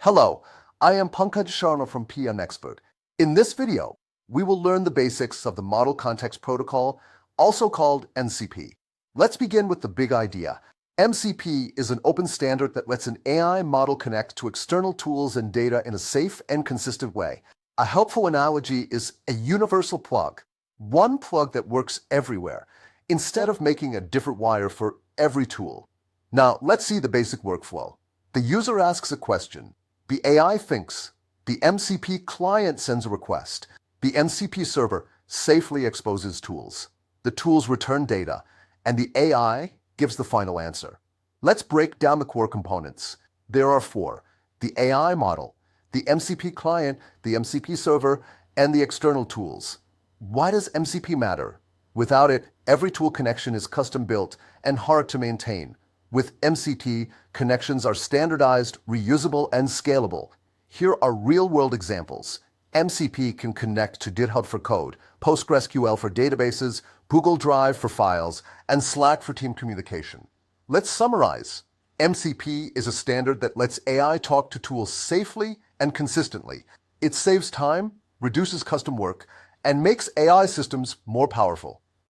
Hello, I am Pankaj Sharma from PN Expert. In this video, we will learn the basics of the Model Context Protocol, also called MCP. Let's begin with the big idea. MCP is an open standard that lets an AI model connect to external tools and data in a safe and consistent way. A helpful analogy is a universal plug, one plug that works everywhere, instead of making a different wire for every tool. Now, let's see the basic workflow. The user asks a question. The AI thinks. The MCP client sends a request. The MCP server safely exposes tools. The tools return data, and the AI gives the final answer. Let's break down the core components. There are four: the AI model, the MCP client, the MCP server, and the external tools. Why does MCP matter? Without it, every tool connection is custom-built and hard to maintain. With MCP, connections are standardized, reusable, and scalable. Here are real-world examples. MCP can connect to GitHub for code, PostgreSQL for databases, Google Drive for files, and Slack for team communication. Let's summarize. MCP is a standard that lets AI talk to tools safely and consistently. It saves time, reduces custom work, and makes AI systems more powerful.